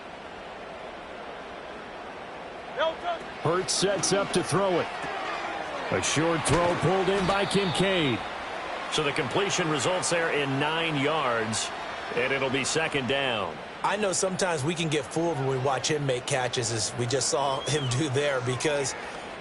[SPEAKER 2] Hurts sets up to throw it. A short throw pulled in by Kincaid.
[SPEAKER 1] So the completion results there in 9 yards, and it'll be 2nd down.
[SPEAKER 4] I know sometimes we can get fooled when we watch him make catches, as we just saw him do there, because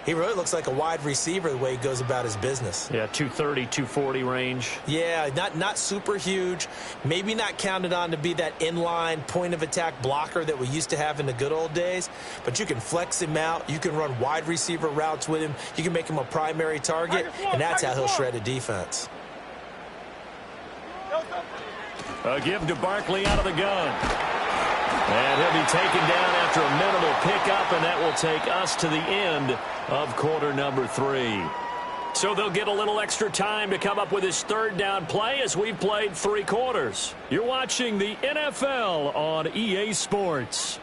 [SPEAKER 4] he really looks like a wide receiver the way he goes about his business.
[SPEAKER 1] Yeah, 230, 240 range.
[SPEAKER 4] Yeah, not super huge. Maybe not counted on to be that inline point-of-attack blocker that we used to have in the good old days, but you can flex him out. You can run wide receiver routes with him. You can make him a primary target, and that's how he'll shred a defense.
[SPEAKER 1] A give to Barkley out of the gun. And he'll be taken down after a minimal pickup, and that will take us to the end of quarter number 3. So they'll get a little extra time to come up with his third down play as we've played 3 quarters. You're watching the NFL on EA Sports.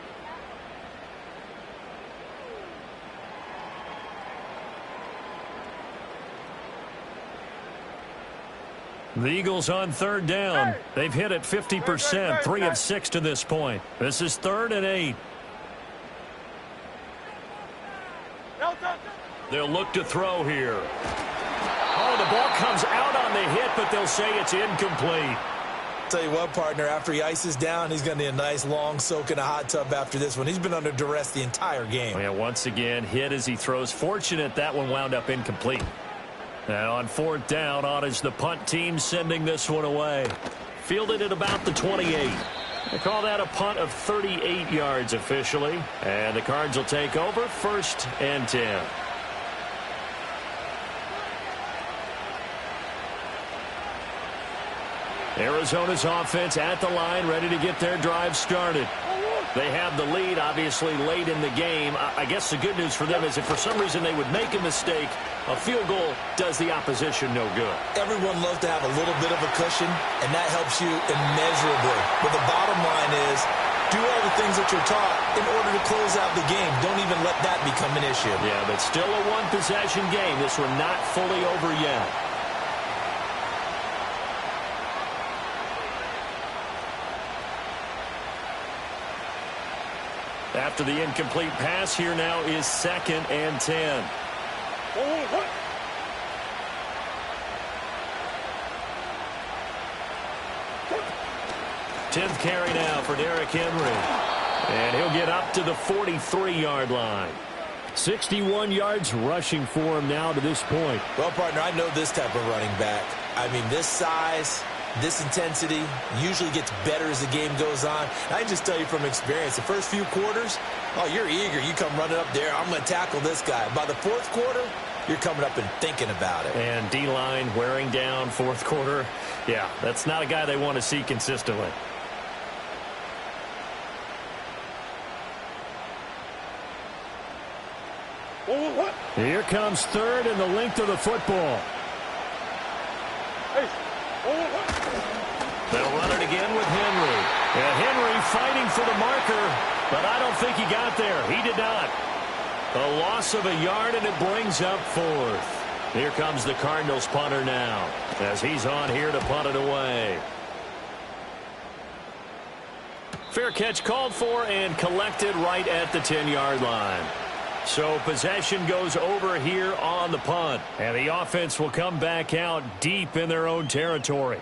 [SPEAKER 1] The Eagles on third down. They've hit it 50%, 3 of 6 to this point. This is 3rd and 8. They'll look to throw here. Oh, the ball comes out on the hit, but they'll say it's incomplete.
[SPEAKER 4] Tell you what, partner, after he ices down, he's going to need a nice long soak in a hot tub after this one. He's been under duress the entire game.
[SPEAKER 1] Yeah, once again, hit as he throws. Fortunate that one wound up incomplete. And on 4th down, on is the punt team sending this one away. Fielded at about the 28. They call that a punt of 38 yards officially. And the Cards will take over 1st and 10. Arizona's offense at the line, ready to get their drive started. They have the lead, obviously, late in the game. I guess the good news for them is if for some reason they would make a mistake, a field goal does the opposition no good.
[SPEAKER 4] Everyone loves to have a little bit of a cushion, and that helps you immeasurably. But the bottom line is, do all the things that you're taught in order to close out the game. Don't even let that become an issue.
[SPEAKER 1] Yeah, but still a one-possession game. This one not fully over yet. After the incomplete pass, here now is 2nd and 10. 10th carry now for Derrick Henry. And he'll get up to the 43-yard line. 61 yards rushing for him now to this point.
[SPEAKER 4] Well, partner, I know this type of running back. I mean, this size, this intensity usually gets better as the game goes on. And I just tell you from experience, the first few quarters, oh, you're eager. You come running up there, I'm going to tackle this guy. By the 4th quarter, you're coming up and thinking about it.
[SPEAKER 1] And D-line wearing down 4th quarter. Yeah, that's not a guy they want to see consistently.
[SPEAKER 2] Here comes 3rd and the length of the football.
[SPEAKER 1] They'll run it again with Henry. And Henry fighting for the marker, but I don't think he got there. He did not. A loss of a yard, and it brings up 4th. Here comes the Cardinals punter now, as he's on here to punt it away. Fair catch called for and collected right at the 10-yard line. So possession goes over here on the punt. And the offense will come back out deep in their own territory.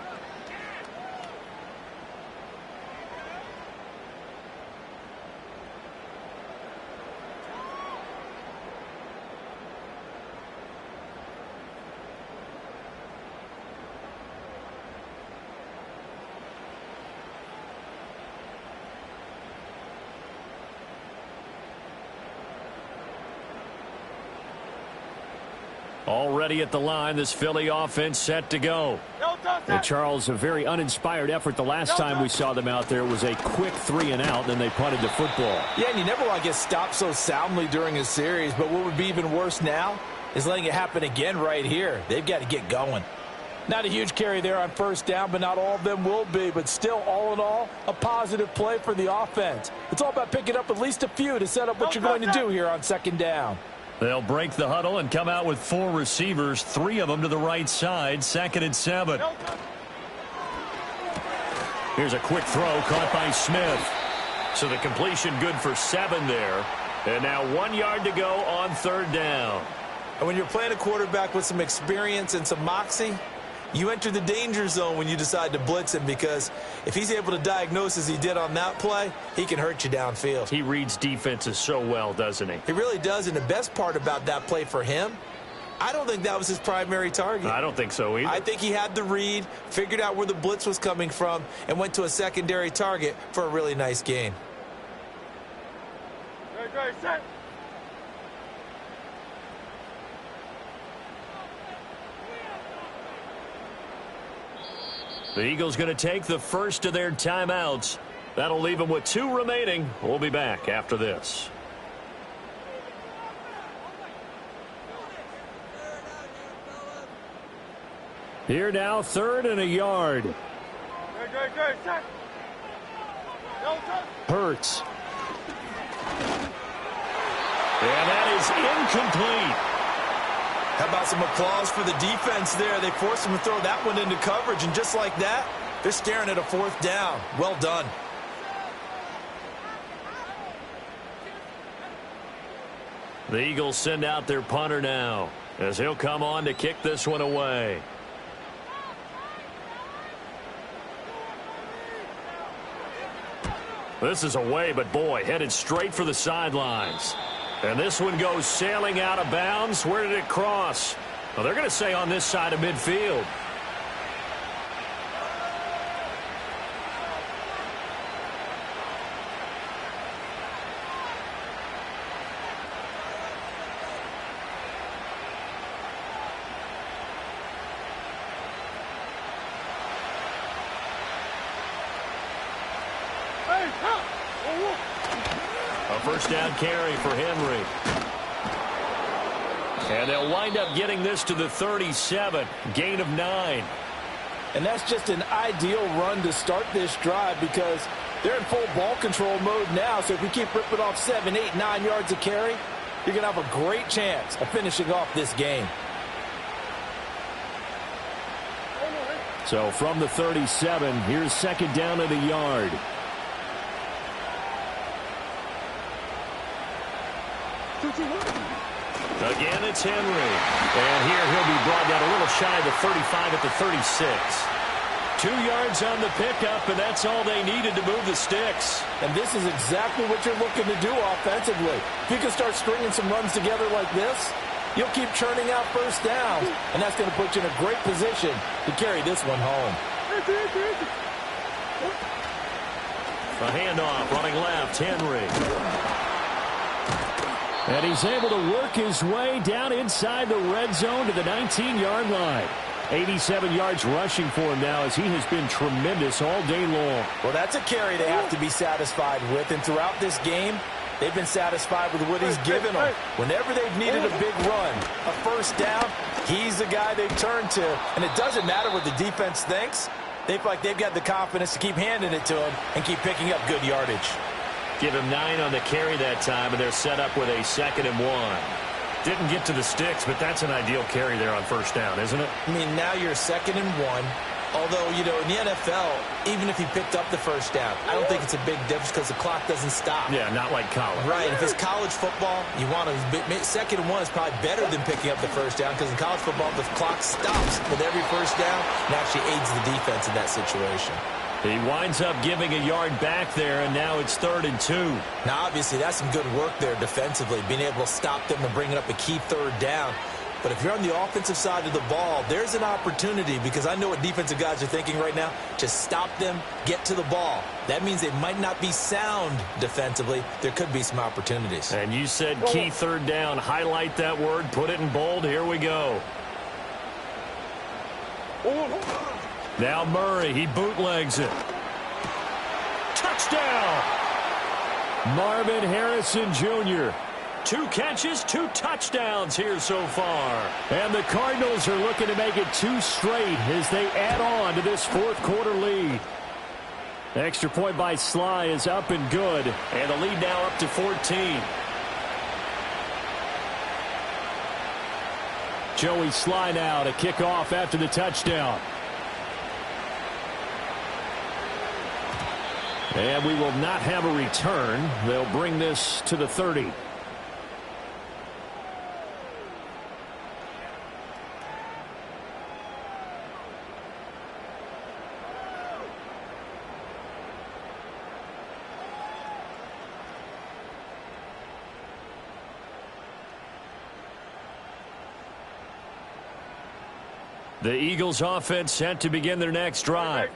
[SPEAKER 1] Already at the line, this Philly offense set to go.
[SPEAKER 2] And Charles, a very uninspired effort. The last time we saw them out there was a quick 3 and out, then they punted the football.
[SPEAKER 5] Yeah, and you never want to get stopped so soundly during a series, but what would be even worse now is letting it happen again right here. They've got to get going. Not a huge carry there on 1st down, but not all of them will be. But still, all in all, a positive play for the offense. It's all about picking up at least a few to set up what you're going to do here on 2nd down.
[SPEAKER 1] They'll break the huddle and come out with 4 receivers, 3 of them to the right side, 2nd and 7. Here's a quick throw caught by Smith. So the completion good for 7 there. And now 1 yard to go on 3rd down.
[SPEAKER 4] And when you're playing a quarterback with some experience and some moxie, you enter the danger zone when you decide to blitz him, because if he's able to diagnose as he did on that play, he can hurt you downfield.
[SPEAKER 1] He reads defenses so well, doesn't he?
[SPEAKER 4] He really does, and the best part about that play for him, I don't think that was his primary target.
[SPEAKER 1] I don't think so either.
[SPEAKER 4] I think he had the read, figured out where the blitz was coming from, and went to a secondary target for a really nice gain.
[SPEAKER 3] Very set.
[SPEAKER 1] The Eagles going to take the first of their timeouts. That'll leave him with 2 remaining. We'll be back after this.
[SPEAKER 2] Here now, 3rd and a yard. Hurts.
[SPEAKER 1] And that is incomplete.
[SPEAKER 4] How about some applause for the defense there? They forced him to throw that one into coverage, and just like that, they're staring at a 4th down. Well done.
[SPEAKER 1] The Eagles send out their punter now, as he'll come on to kick this one away. This is away, but boy, headed straight for the sidelines. And this one goes sailing out of bounds. Where did it cross? Well, they're going to say on this side of midfield. A first down carry for Henry. And they'll wind up getting this to the 37. Gain of 9.
[SPEAKER 5] And that's just an ideal run to start this drive because they're in full ball control mode now. So if we keep ripping off 7, 8, 9 yards of carry, you're going to have a great chance of finishing off this game.
[SPEAKER 2] So from the 37, here's 2nd down at a yard.
[SPEAKER 1] Again, it's Henry. And here he'll be brought down a little shy of the 35 at the 36. 2 yards on the pickup, and that's all they needed to move the sticks.
[SPEAKER 5] And this is exactly what you're looking to do offensively. If you can start stringing some runs together like this, you'll keep churning out first downs, and that's going to put you in a great position to carry this one home.
[SPEAKER 1] A handoff, running left, Henry.
[SPEAKER 2] And he's able to work his way down inside the red zone to the 19-yard line. 87 yards rushing for him now as he has been tremendous all day long.
[SPEAKER 5] Well, that's a carry they have to be satisfied with, and throughout this game, they've been satisfied with what he's given them. Whenever they've needed a big run, a first down, he's the guy they turn to. And it doesn't matter what the defense thinks. They feel like they've got the confidence to keep handing it to him and keep picking up good yardage.
[SPEAKER 1] Give him 9 on the carry that time, and they're set up with a 2nd and 1. Didn't get to the sticks, but that's an ideal carry there on first down, isn't it?
[SPEAKER 4] I mean, now you're 2nd and 1. Although, you know, in the NFL, even if he picked up the first down, I don't think it's a big difference because the clock doesn't stop.
[SPEAKER 1] Yeah, not like college.
[SPEAKER 4] Right. If it's college football, you want to 2nd and 1 is probably better than picking up the first down because in college football, the clock stops with every first down and actually aids the defense in that situation.
[SPEAKER 1] He winds up giving a yard back there, and now it's 3rd and 2.
[SPEAKER 4] Now, obviously, that's some good work there defensively, being able to stop them and bringing up a key 3rd down. But if you're on the offensive side of the ball, there's an opportunity because I know what defensive guys are thinking right now. Just stop them, get to the ball. That means they might not be sound defensively. There could be some opportunities.
[SPEAKER 1] And you said key 3rd down. Highlight that word, put it in bold. Here we go. Now Murray, he bootlegs it. Touchdown!
[SPEAKER 2] Marvin Harrison Jr.
[SPEAKER 1] 2 catches, 2 touchdowns here so far.
[SPEAKER 2] And the Cardinals are looking to make it 2 straight as they add on to this 4th quarter lead. Extra point by Sly is up and good.
[SPEAKER 1] And the lead now up to 14.
[SPEAKER 2] Joey Sly now to kick off after the touchdown. And we will not have a return. They'll bring this to the 30. The Eagles offense set to begin their next drive.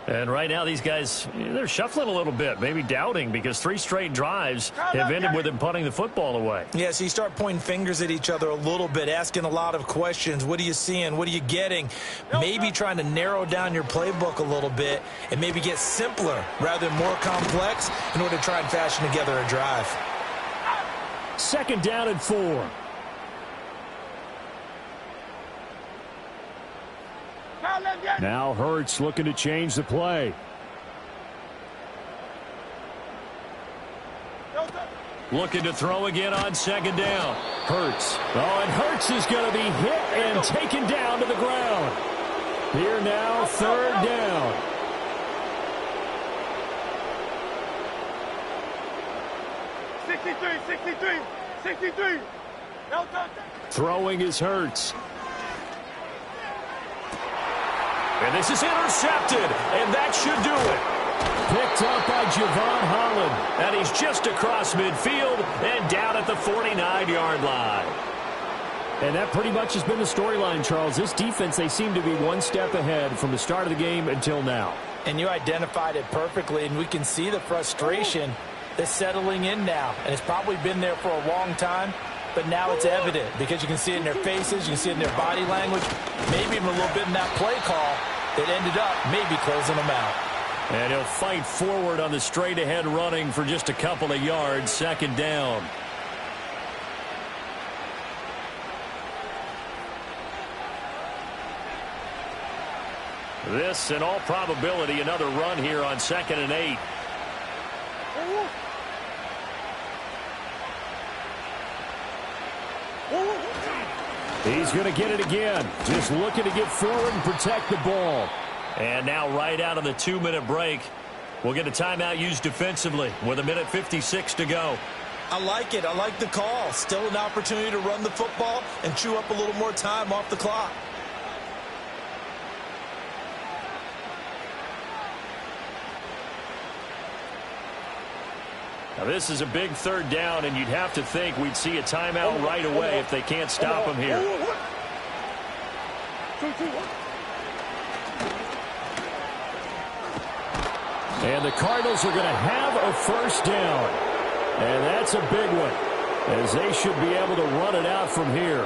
[SPEAKER 2] And right now these guys, they're shuffling a little bit, maybe doubting, because 3 straight drives have ended with them punting the football away.
[SPEAKER 4] Yeah, so you start pointing fingers at each other a little bit, asking a lot of questions. What are you seeing? What are you getting? Maybe trying to narrow down your playbook a little bit and maybe get simpler rather than more complex in order to try and fashion together a drive.
[SPEAKER 2] 2nd down and 4. Now Hurts looking to change the play. Looking to throw again on 2nd down. Hurts. Oh, and Hurts is going to be hit and taken down to the ground. Here now, 3rd down. Throwing is Hurts. And this is intercepted, and that should do it. Picked up by Javon Holland.
[SPEAKER 1] And he's just across midfield and down at the 49-yard line.
[SPEAKER 2] And that pretty much has been the storyline, Charles. This defense, they seem to be one step ahead from the start of the game until now.
[SPEAKER 5] And you identified it perfectly, and we can see the frustration that's settling in now. And it's probably been there for a long time, but now it's evident because you can see it in their faces, you can see it in their body language, maybe even a little bit in that play call that ended up maybe closing them out.
[SPEAKER 1] And he'll fight forward on the straight-ahead running for just a couple of yards. 2nd down. This, in all probability, another run here on 2nd and 8.
[SPEAKER 2] He's going to get it again. Just looking to get forward and protect the ball.
[SPEAKER 1] And now right out of the 2-minute break, we'll get a timeout used defensively with 1:56 to go.
[SPEAKER 4] I like it. I like the call. Still an opportunity to run the football and chew up a little more time off the clock.
[SPEAKER 1] Now this is a big 3rd down, and you'd have to think we'd see a timeout right away if they can't stop him here.
[SPEAKER 2] And the Cardinals are going to have a 1st down. And that's a big one, as they should be able to run it out from here.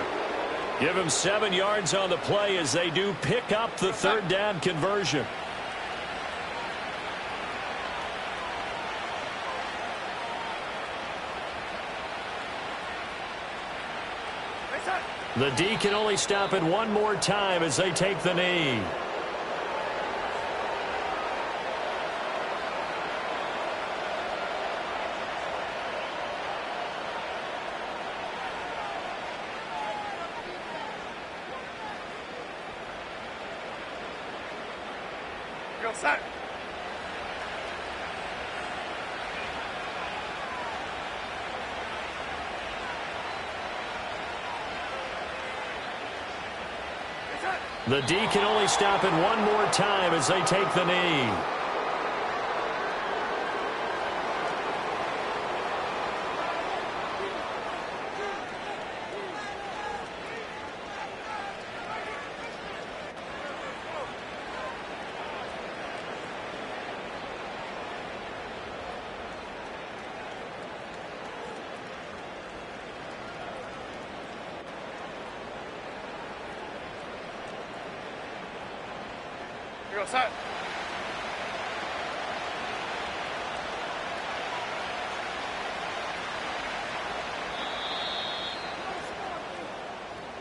[SPEAKER 1] Give him 7 yards on the play as they do pick up the 3rd down conversion. The D can only stop it one more time as they take the knee.
[SPEAKER 3] Go set.
[SPEAKER 1] The D can only stop it one more time as they take the knee.
[SPEAKER 3] Go set.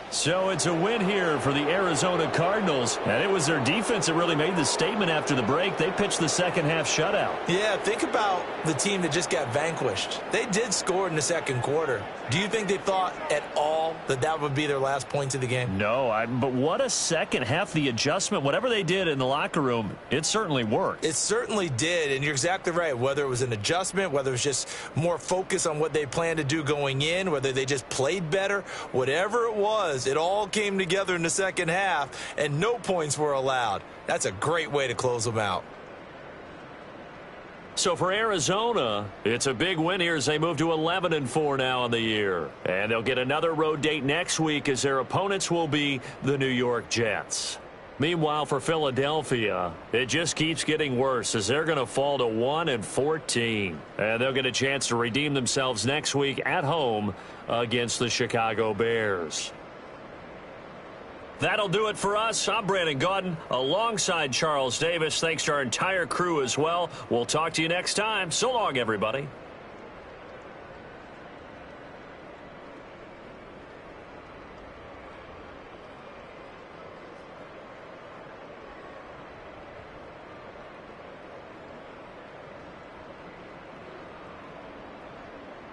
[SPEAKER 1] So it's a win here for the Arizona Cardinals, and it was their defense that really made the statement after the break. They pitched the 2nd half shutout.
[SPEAKER 4] Yeah, think about the team that just got vanquished. They did score in the 2nd quarter. Do you think they thought at all that that would be their last points of the game?
[SPEAKER 1] No, but what a 2nd half. The adjustment, whatever they did in the locker room, it certainly worked.
[SPEAKER 4] It certainly did, and you're exactly right. Whether it was an adjustment, whether it was just more focus on what they planned to do going in, whether they just played better, whatever it was, it all came together in the 2nd half, and no points were allowed. That's a great way to close them out.
[SPEAKER 1] So for Arizona, it's a big win here as they move to 11-4 now on the year. And they'll get another road date next week as their opponents will be the New York Jets. Meanwhile, for Philadelphia, it just keeps getting worse as they're going to fall to 1-14. And they'll get a chance to redeem themselves next week at home against the Chicago Bears. That'll do it for us. I'm Brandon Gaudin alongside Charles Davis. Thanks to our entire crew as well. We'll talk to you next time. So long, everybody.